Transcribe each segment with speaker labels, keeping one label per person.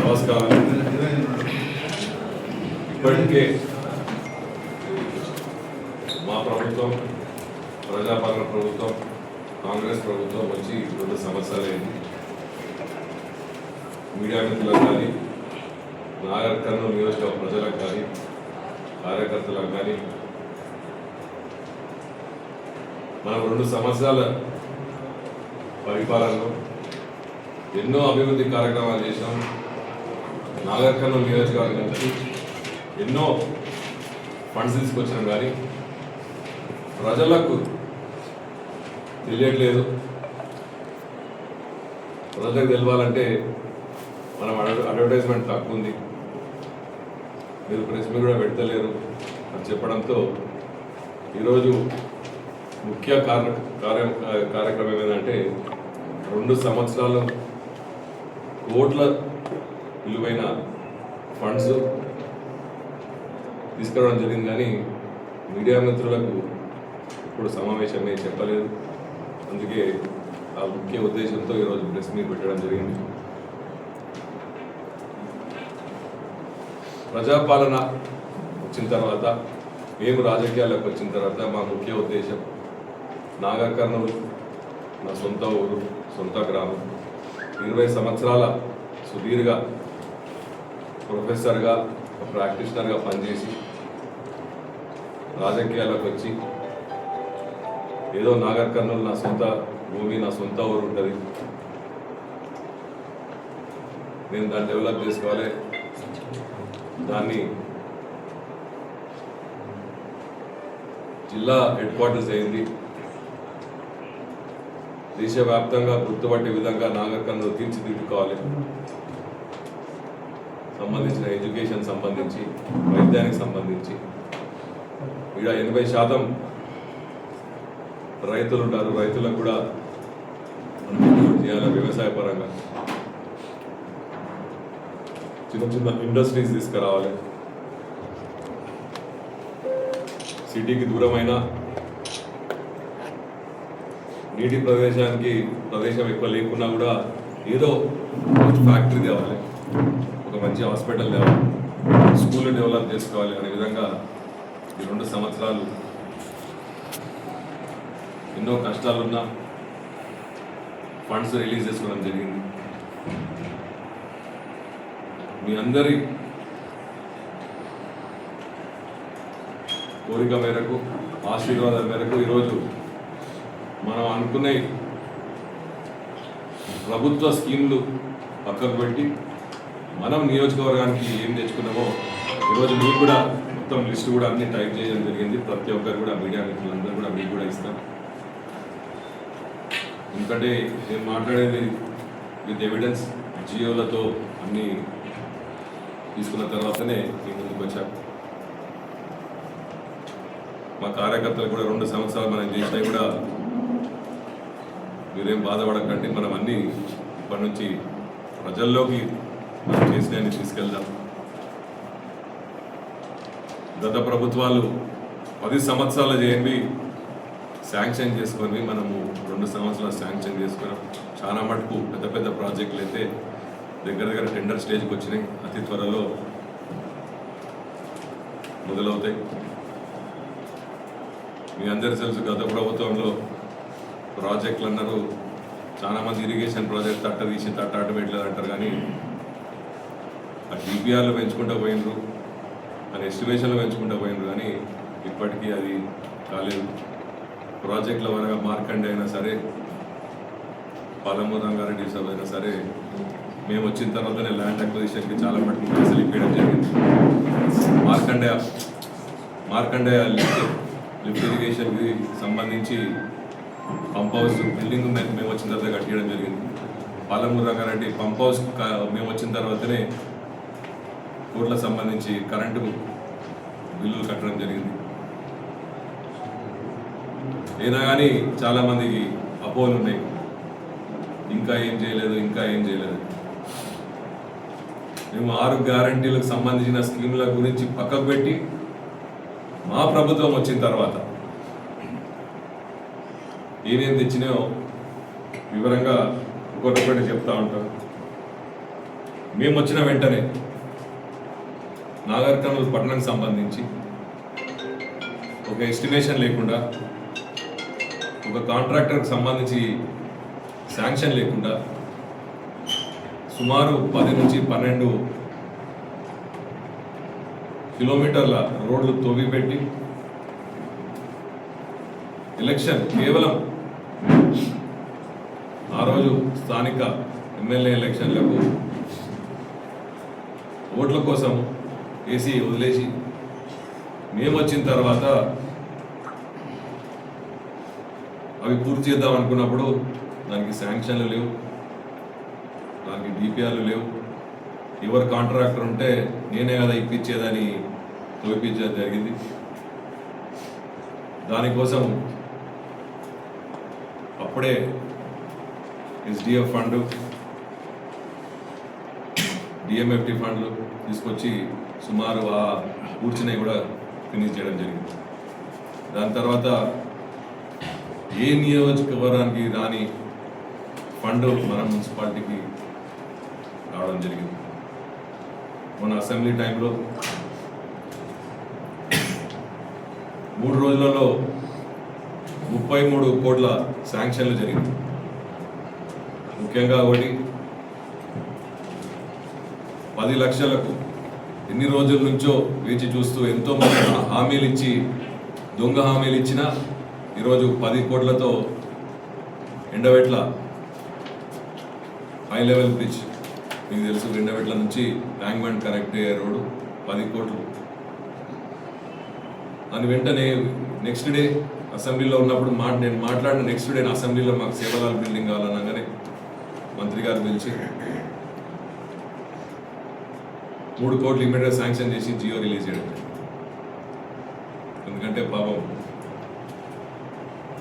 Speaker 1: నమస్కారం. ఇప్పటికే మా ప్రభుత్వం ప్రజాపాలన ప్రభుత్వం కాంగ్రెస్ ప్రభుత్వం వచ్చి 2 సంవత్సరాలైంది. మీడియా మిత్రులకు కానీ నాగర్ కర్నూలు నియోజకవర్గ ప్రజలకు కానీ కార్యకర్తలకు కానీ మనం 2 సంవత్సరాల పరిపాలనలో ఎన్నో అభివృద్ధి కార్యక్రమాలు చేసినాం. నాగర్ కర్నూలు నియోజకవర్గం నుంచి ఎన్నో ఫండ్స్ తీసుకొచ్చినాం, కానీ ప్రజలకు తెలియట్లేదు. ప్రజలకు తెలవాలంటే మనం అడ్వర్టైజ్మెంట్ తక్కువ ఉంది, మీరు ప్రెస్ మీద కూడా పెడతలేరు అని చెప్పడంతో ఈరోజు ముఖ్య కార్యక్రమం ఏదంటే 2 సంవత్సరాలు కోట్ల విలువైన ఫండ్స్ తీసుకురావడం జరిగింది. కానీ మీడియా మిత్రులకు ఇప్పుడు సమావేశమే చెప్పలేదు. అందుకే ఆ ముఖ్య ఉద్దేశంతో ఈరోజు ప్రెస్ మీట్ పెట్టడం జరిగింది. ప్రజాపాలన వచ్చిన తర్వాత, మేము రాజకీయాల్లోకి వచ్చిన తర్వాత మా ముఖ్య ఉద్దేశం నాగర్ కర్నూలు నా సొంత ఊరు, సొంత గ్రామం. 20 సంవత్సరాల సుదీర్ఘ ప్రొఫెసర్గా ప్రాక్టీషనర్గా పనిచేసి రాజకీయాలకు వచ్చి ఏదో నాగర్ కర్నూలు నా సొంత భూమి, నా సొంత ఊరు ఉంటుంది, నేను దాన్ని డెవలప్ చేసుకోవాలి, దాన్ని జిల్లా హెడ్ క్వార్టర్స్ అయింది, దేశవ్యాప్తంగా గుర్తుపట్టే విధంగా నాగర్ కర్నూలు తీర్చిదిద్దుకోవాలి, సంబంధించిన ఎడ్యుకేషన్ సంబంధించి, వైద్యానికి సంబంధించి. ఇక్కడ 80% రైతులు ఉంటారు, రైతులకు కూడా చేయాలి. వ్యవసాయ పరంగా చిన్న చిన్న ఇండస్ట్రీస్ తీసుకురావాలి. సిటీకి దూరమైన నీటి ప్రదేశం ఎక్కువ లేకున్నా కూడా ఏదో ఫ్యాక్టరీ తేవాలి, ఒక మంచి హాస్పిటల్ తేవాలి, స్కూల్ డెవలప్ చేసుకోవాలి అనే విధంగా ఈ 2 సంవత్సరాలు ఎన్నో కష్టాలున్నా ఫండ్స్ రిలీజ్ చేసుకోవడం జరిగింది. మీ అందరి కోరిక మేరకు, ఆశీర్వాదాల మేరకు ఈరోజు మనం అనుకునే ప్రభుత్వ స్కీమ్లు పక్కకు పెట్టి మనం నియోజకవర్గానికి ఏం తెచ్చుకున్నామో ఈరోజు మీకు కూడా మొత్తం లిస్ట్ కూడా అన్ని టైప్ చేయడం జరిగింది. ప్రతి ఒక్కరు కూడా, మీడియా మిత్రులందరూ కూడా మీకు కూడా ఇస్తాం. ఎందుకంటే నేను మాట్లాడేది విత్ ఎవిడెన్స్, జియోలతో అన్నీ తీసుకున్న తర్వాతనే మీ ముందుకు వచ్చాను. మా కార్యకర్తలు కూడా 2 సంవత్సరాలు మనం చేసినా కూడా మీరేం బాధపడకండి, మనం అన్నీ ఇప్పటి నుంచి ప్రజల్లోకి మనం చేసినవి తీసుకెళ్దాం. గత ప్రభుత్వాలు 10 సంవత్సరాలు చేయండి శాంక్షన్ చేసుకొని మనము 2 సంవత్సరాలు శాంక్షన్ చేసుకున్నాం. చాలా మటుకు పెద్ద పెద్ద ప్రాజెక్టులు అయితే దగ్గర టెండర్ స్టేజ్కి వచ్చినాయి, అతి త్వరలో మొదలవుతాయి. మీ అందరి తెలుసు, గత ప్రభుత్వంలో ప్రాజెక్టులు అన్నారు, చాలామంది ఇరిగేషన్ ప్రాజెక్ట్ తట్ట తీసి తట్ట అడ్డుపెట్టలేదు అంటారు, కానీ ఆ డిపిఆర్లు పెంచుకుంటూ పోయినరు, అని ఎస్టిమేషన్లు పెంచుకుంటూ పోయినరు, కానీ ఇప్పటికీ అది కాలేదు. ప్రాజెక్టుల వరగా మార్కండే అయినా సరే, పాలమూరు రంగారెడ్డి సభ అయినా సరే, మేము వచ్చిన తర్వాతనే ల్యాండ్ అక్విజిషన్కి చాలా మటుకు పైసలు ఇప్పేయడం జరిగింది. మార్కండే లిఫ్ట్ ఇరిగేషన్కి సంబంధించి పంప్ హౌస్ బిల్డింగ్ మేము వచ్చిన తర్వాత కట్టడం జరిగింది. పాలమూరు రంగారెడ్డి పంప్ హౌస్ మేము వచ్చిన తర్వాతనే కోట్లకు సంబంధించి కరెంటు బిల్లులు కట్టడం జరిగింది. అయినా కానీ చాలామందికి అపోహలు ఉన్నాయి, ఇంకా ఏం చేయలేదు. మేము 6 గ్యారంటీలకు సంబంధించిన స్కీముల గురించి పక్కకు పెట్టి మా ప్రభుత్వం వచ్చిన తర్వాత ఏమేమి తెచ్చినాయో వివరంగా ఒక్కొక్కటి చెప్తా ఉంటాం. మేము వచ్చిన వెంటనే నాగర్ కర్నూలు పట్టణానికి సంబంధించి ఒక ఎస్టిమేషన్ లేకుండా, ఒక కాంట్రాక్టర్కి సంబంధించి శాంక్షన్ లేకుండా సుమారు 10 నుంచి 12 కిలోమీటర్ల రోడ్లు తవ్విపెట్టి ఎలక్షన్ కేవలం ఆ రోజు స్థానిక ఎమ్మెల్యే ఎలక్షన్లకు ఓట్ల కోసం వేసి వదిలేసి మేము వచ్చిన తర్వాత అవి పూర్తి చేద్దాం అనుకున్నప్పుడు దానికి శాంక్షన్లు లేవు, దానికి డిపిఆర్లు లేవు. ఎవరు కాంట్రాక్టర్ ఉంటే నేనే కదా ఇప్పించేదని తోపించడం జరిగింది. దానికోసం అప్పుడే ఎస్డిఎఫ్ ఫండ్, డిఎంఎఫ్టి ఫండ్లు తీసుకొచ్చి సుమారు ఆ కూర్చున్నవి కూడా ఫినిష్ చేయడం జరిగింది. దాని తర్వాత ఏ నియోజకవర్గానికి రాని ఫండ్ మన మున్సిపాలిటీకి రావడం జరిగింది. మన అసెంబ్లీ టైంలో 3 రోజులలో 33 కోట్ల శాంక్షన్లు జరిగింది. ముఖ్యంగా ఒకటి 10 లక్షలకు ఎన్ని రోజుల నుంచో వేచి చూస్తూ ఎంతోమంది హామీలు ఇచ్చి దొంగ హామీలు ఇచ్చినా ఈరోజు 10 కోట్లతో ఎండవెట్ల హై లెవెల్ బ్రిడ్జ్, మీకు తెలుసు, ఎండవెట్ల నుంచి ట్యాంక్ బండ్ కనెక్ట్ అయ్యే రోడ్డు 10 కోట్లు. అని వెంటనే నెక్స్ట్ డే అసెంబ్లీలో ఉన్నప్పుడు నేను మాట్లాడిన నెక్స్ట్ డే అసెంబ్లీలో మాకు సేవలాల్ బిల్డింగ్ కావాలనగానే మంత్రి గారు పిలిచి 3 కోట్లు ఇమీడియట్గా శాంక్షన్ చేసి జియో రిలీజ్ చేయడం. ఎందుకంటే పాపం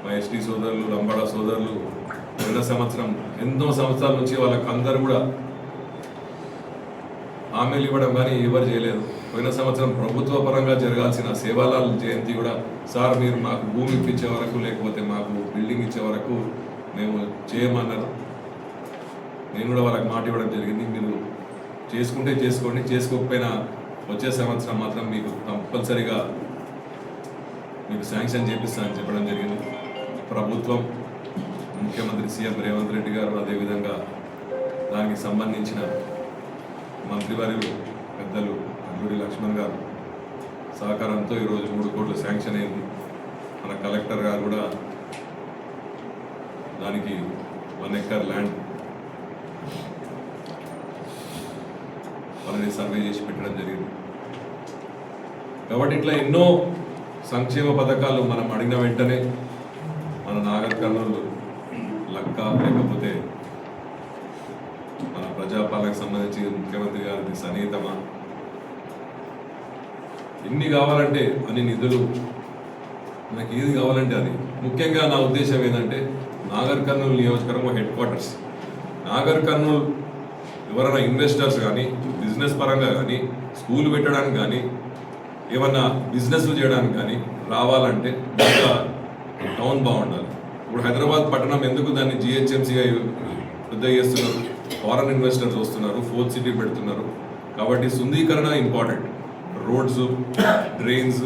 Speaker 1: మా ఎస్టీ సోదరులు, లంబాడా సోదరులు పోయిన సంవత్సరం ఎన్నో సంవత్సరాల నుంచి వాళ్ళకి అందరూ కూడా హామీలు ఇవ్వడం కానీ ఎవరు చేయలేదు. పోయిన సంవత్సరం ప్రభుత్వ పరంగా జరగాల్సిన సేవాలాల్ జయంతి కూడా, సార్ మీరు మాకు భూమి ఇప్పించే వరకు లేకపోతే మాకు బిల్డింగ్ ఇచ్చే వరకు మేము చేయమన్నారు. నేను కూడా వాళ్ళకి మాట ఇవ్వడం జరిగింది, మీరు చేసుకుంటే చేసుకోండి, చేసుకోకపోయినా వచ్చే సంవత్సరం మాత్రం మీకు కంపల్సరీగా మీకు శాంక్షన్ చేపిస్తానని చెప్పడం జరిగింది. ప్రభుత్వం, ముఖ్యమంత్రి సీఎం రేవంత్ రెడ్డి గారు, అదేవిధంగా దానికి సంబంధించిన మంత్రివర్యులు పెద్దలు అల్లూరి లక్ష్మణ్ గారు సహకారంతో ఈరోజు 3 కోట్లు శాంక్షన్ అయింది. మన కలెక్టర్ గారు కూడా దానికి 1 ఎకర్ ల్యాండ్ వాళ్ళని సర్వే చేసి పెట్టడం జరిగింది. కాబట్టి ఇట్లా ఎన్నో సంక్షేమ పథకాలు మనం అడిగిన వెంటనే మన నాగర్ కర్నూలు లక్క, లేకపోతే మన ప్రజాపాలనకు సంబంధించి ముఖ్యమంత్రి గారికి సన్నిహితమా, ఎన్ని కావాలంటే అన్ని నిధులు, నాకు ఏది కావాలంటే అది. ముఖ్యంగా నా ఉద్దేశం ఏంటంటే నాగర్ కర్నూలు నియోజకవర్గం హెడ్ క్వార్టర్స్. నాగర్ కర్నూలు ఎవరైనా ఇన్వెస్టర్స్ కానీ, బిజినెస్ పరంగా కానీ, స్కూల్ పెట్టడానికి కానీ, ఏమన్నా బిజినెస్లు చేయడానికి కానీ రావాలంటే ఇంకా టౌన్ బాగుండాలి. ఇప్పుడు హైదరాబాద్ పట్టణం ఎందుకు దాన్ని జిహెచ్ఎంసీగా పెద్ద చేస్తున్నారు, ఫారెన్ ఇన్వెస్టర్స్ వస్తున్నారు, 4th సిటీ పెడుతున్నారు. కాబట్టి శుద్ధీకరణ ఇంపార్టెంట్. రోడ్స్, డ్రైన్స్,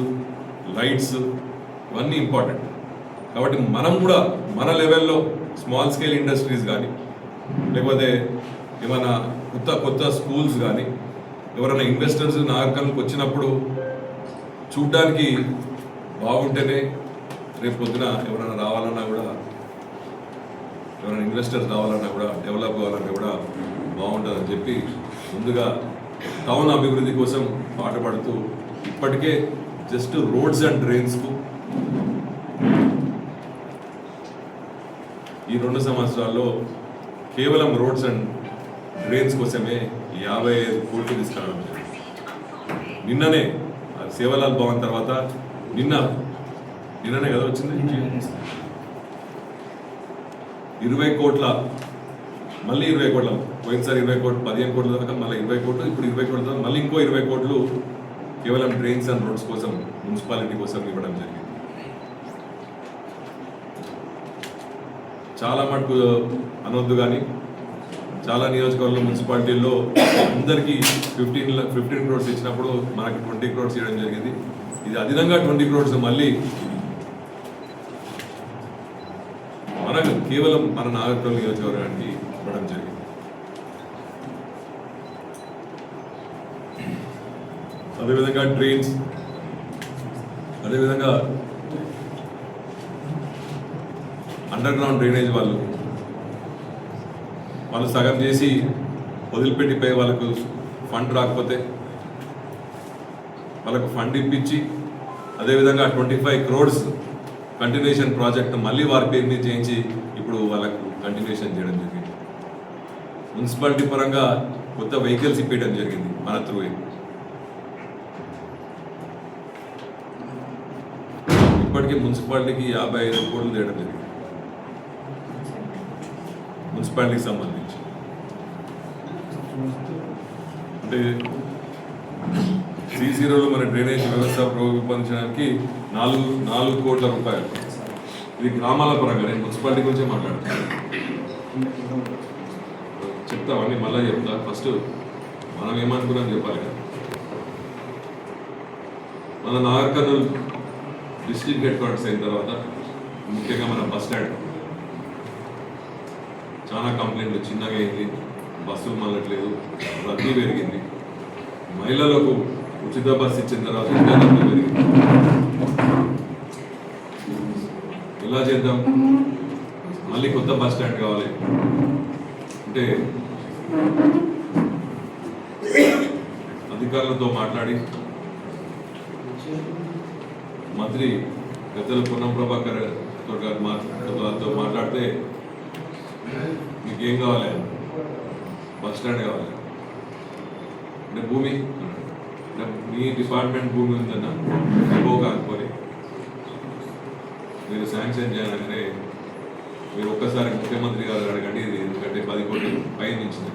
Speaker 1: లైట్స్ ఇవన్నీ ఇంపార్టెంట్. కాబట్టి మనం కూడా మన లెవెల్లో స్మాల్ స్కేల్ ఇండస్ట్రీస్ కానీ, లేకపోతే ఏమైనా కొత్త స్కూల్స్ కానీ, ఎవరైనా ఇన్వెస్టర్స్ నాగర్కర్నూలుకి వచ్చినప్పుడు చూడ్డానికి బాగుంటేనే రేపు పొద్దున ఎవరైనా రావాలన్నా కూడా, ఎవరైనా ఇన్వెస్టర్స్ రావాలన్నా కూడా, డెవలప్ కావాలన్నా కూడా బాగుంటుందని చెప్పి ముందుగా టౌన్ అభివృద్ధి కోసం పాటుపడుతూ ఇప్పటికే జస్ట్ రోడ్స్ అండ్ డ్రైన్స్కు ఈ 2 సంవత్సరాల్లో కేవలం రోడ్స్ అండ్ డ్రైన్స్ కోసమే 55 కోట్లు తీసుకురావడం జరిగింది. నిన్ననే సేవలాల్ భవన్ తర్వాత నిన్ననే కదా వచ్చింది 20 కోట్ల, మళ్ళీ 20 కోట్ల, పోయినసారి 20 కోట్లు, 15 కోట్ల దాకా మళ్ళీ 20 కోట్లు, ఇప్పుడు 20 కోట్ల దాకా మళ్ళీ ఇంకో 20 కోట్లు కేవలం డ్రైన్స్ అండ్ రోడ్స్ కోసం, మున్సిపాలిటీ కోసం ఇవ్వడం జరిగింది. చాలా మటుకు అనొద్దు కానీ చాలా నియోజకవర్గంలో మున్సిపాలిటీల్లో అందరికీ 15 crores ఇచ్చినప్పుడు మనకి 20 crores ఇవ్వడం జరిగింది. ఇది అదనంగా 20 crores మళ్ళీ మనకు కేవలం మన నాగర్కర్నూలు నియోజకవర్గానికి ఇవ్వడం జరిగింది. అదేవిధంగా డ్రైన్స్, అదేవిధంగా అండర్ గ్రౌండ్ డ్రైనేజ్ వాళ్ళు సగం చేసి వదిలిపెట్టిపోయి వాళ్ళకు ఫండ్ రాకపోతే వాళ్ళకు ఫండ్ ఇప్పించి, అదేవిధంగా 25 crores కంటిన్యూషన్ ప్రాజెక్ట్ మళ్ళీ వారి పేరు మీద చేయించి ఇప్పుడు వాళ్ళకు కంటిన్యూషన్ చేయడం జరిగింది. మున్సిపాలిటీ పరంగా కొత్త వెహికల్స్ ఇప్పించడం జరిగింది మన త్రూ. ఇప్పటికీ మున్సిపాలిటీకి 55 కోట్లు చేయడం జరిగింది మున్సిపాలిటీకి సంబంధించి. అంటే C0లో మన డ్రైనేజ్ వ్యవస్థ రూపొందించడానికి 4 కోట్ల రూపాయలు. ఇది గ్రామాల పరంగా, నేను మున్సిపాలిటీ గురించే మాట్లాడుతాను. చెప్తామని మళ్ళీ చెప్తా. ఫస్ట్ మనం ఏమనుకున్నాం చెప్పాలి కదా. మన నాగర్కర్నూలు డిస్ట్రిక్ట్ హెడ్ క్వార్టర్స్ అయిన తర్వాత ముఖ్యంగా మన బస్ స్టాండ్ చాలా కంప్లైంట్లు, చిన్నగా అయింది, బస్సులు మళ్ళట్లేదు, రద్దీ పెరిగింది. మహిళలకు ఉచిత బస్సు ఇచ్చిన తర్వాత ఇంకా రద్దీ పెరిగింది. ఎలా చేద్దాం? మళ్ళీ కొత్త బస్ స్టాండ్ కావాలి అంటే అధికారులతో మాట్లాడి మంత్రి పెద్దలు పొన్నం ప్రభాకర్ గారితో మాట్లాడితే మీకేం కావాలి? బస్ స్టాండ్ కావాలి అంటే భూమి, మీ డిపార్ట్మెంట్ భూమి ఉందన్న ఎబో కాకపోయి మీరు శాంక్షన్ చేయాలంటే మీరు ఒక్కసారి ముఖ్యమంత్రి గారు అడగండి. ఇది ఎందుకంటే 10 కోట్ల పైన ఇచ్చింది.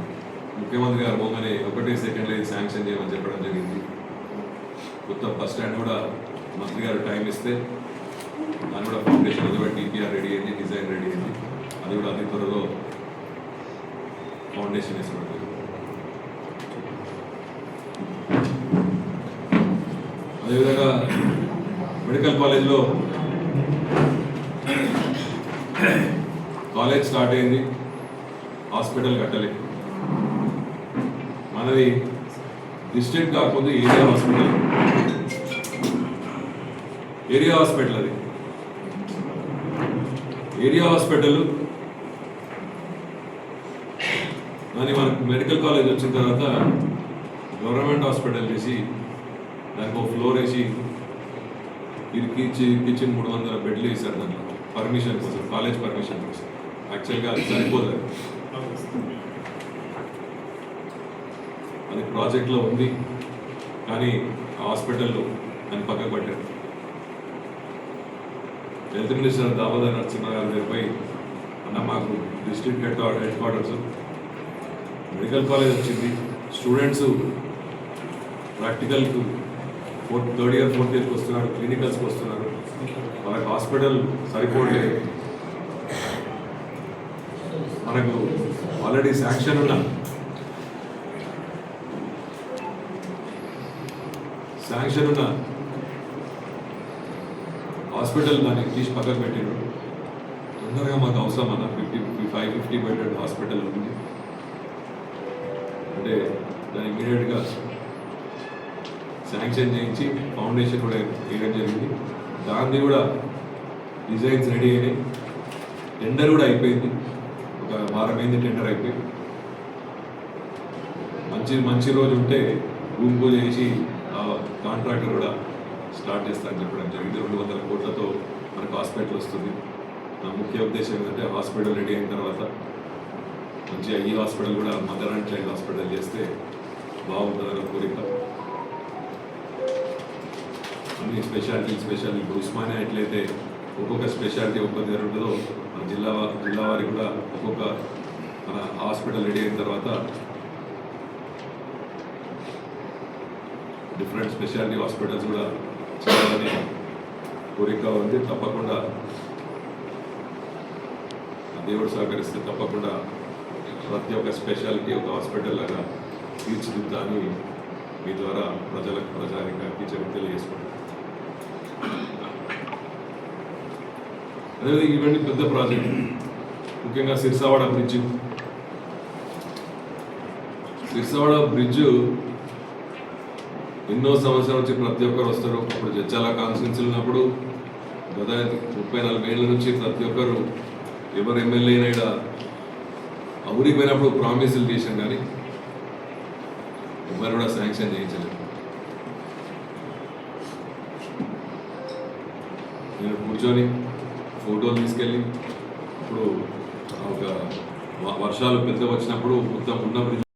Speaker 1: ముఖ్యమంత్రి గారు భూమిని 1 సెకండ్లో ఇది శాంక్షన్ చేయమని చెప్పడం జరిగింది. కొత్త బస్ స్టాండ్ కూడా మంత్రి గారు టైం ఇస్తే దాని కూడా ఫౌండేషన్ అది కూడా DPR రెడీ అయింది, డిజైన్ రెడీ అయింది. అది కూడా అతి త్వరలో ఫౌండేషన్ వేసుకోవడం. అదేవిధంగా మెడికల్ కాలేజ్లో కాలేజ్ స్టార్ట్ అయింది, హాస్పిటల్ కట్టలేదు. మనది డిస్ట్రిక్ట్ కాకపోతే ఏరియా హాస్పిటల్, అది ఏరియా హాస్పిటల్. కానీ మనకు మెడికల్ కాలేజ్ వచ్చిన తర్వాత గవర్నమెంట్ హాస్పిటల్ చేసి దానికి ఒక ఫ్లోర్ వేసి కిచెన్ 300 బెడ్లు వేశారు. దాంట్లో పర్మిషన్ కోసం, కాలేజ్ పర్మిషన్ కోసం. యాక్చువల్గా అది సరిపోదు, అది ప్రాజెక్ట్లో ఉంది. కానీ హాస్పిటల్లో దాన్ని పక్కకు పట్టారు. హెల్త్ మినిస్టర్ దామోదర్ నరసింహ గారి దగ్గరపై అన్న మాకు district head quarters medical college వచ్చింది, స్టూడెంట్స్ ప్రాక్టికల్కు 3rd year 4th yearకి వస్తున్నారు, క్లినికల్స్కి వస్తున్నారు, మనకు హాస్పిటల్ సరిపోలేదు. మనకు ఆల్రెడీ శాంక్షన్ ఉన్న హాస్పిటల్ దాన్ని తీసి పక్కకు పెట్టినారు. తొందరగా మాకు అవసరం అన్న 50 బెడెడ్ హాస్పిటల్ ఉంది అంటే దాన్ని ఇమీడియట్గా శాంక్షన్ చేయించి ఫౌండేషన్ కూడా వేయడం జరిగింది. దాన్ని కూడా డిజైన్స్ రెడీ అయినాయి, టెండర్ కూడా అయిపోయింది. ఒక వారం అయింది టెండర్ అయిపోయి. మంచి రోజు ఉంటే భూమి పూజ చేసి కాంట్రాక్టర్ కూడా స్టార్ట్ చేస్తారని చెప్పడం జరిగింది. 200 కోట్లతో మనకు హాస్పిటల్ వస్తుంది. నా ముఖ్య ఉద్దేశం ఏంటంటే హాస్పిటల్ రెడీ అయిన తర్వాత మంచిగా ఈ హాస్పిటల్ కూడా మదర్ అండ్ చైల్డ్ హాస్పిటల్ చేస్తే బాగుంటుందన్న కోరిక. అన్ని స్పెషాలిటీ ఇప్పుడు ఉస్మానియా ఎట్లయితే ఒక్కొక్క స్పెషాలిటీ ఒక్కొక్క దగ్గర ఉంటుందో మన జిల్లా వారికి కూడా ఒక్కొక్క మన హాస్పిటల్ రెడీ అయిన తర్వాత డిఫరెంట్ స్పెషాలిటీ హాస్పిటల్స్ కూడా చేయాలని కోరిక ఉంది. తప్పకుండా దేవుడు సహకరిస్తే తప్పకుండా ప్రతి ఒక్క స్పెషాలిటీ ఒక హాస్పిటల్ లాగా తీర్చిదిద్దా అని మీ ద్వారా ప్రజానికి చెప్పి తెలియజేసుకుంటాం. అదే ఇవన్నీ పెద్ద ప్రాజెక్ట్, ముఖ్యంగా సిరిసావాడ బ్రిడ్జ్ ఎన్నో సంవత్సరాల నుంచి ప్రతి ఒక్కరు వస్తారు. అప్పుడు జడ్చాల కాన్స్టిట్యున్సీ ఉన్నప్పుడు గత 30-40 ఏళ్ళ నుంచి ప్రతి ఒక్కరు ఎవరు ఎమ్మెల్యే అయినా ఆ ఊరికి పోయినప్పుడు ప్రామిసులు చేశాం, కానీ ఎవరు కూడా శాంక్షన్ చేయించలేదు. నేను కూర్చొని ఫోటోలు తీసుకెళ్ళి ఇప్పుడు ఒక వర్షాలు పెద్ద వచ్చినప్పుడు మొత్తం ఉన్న బ్రిడ్జ్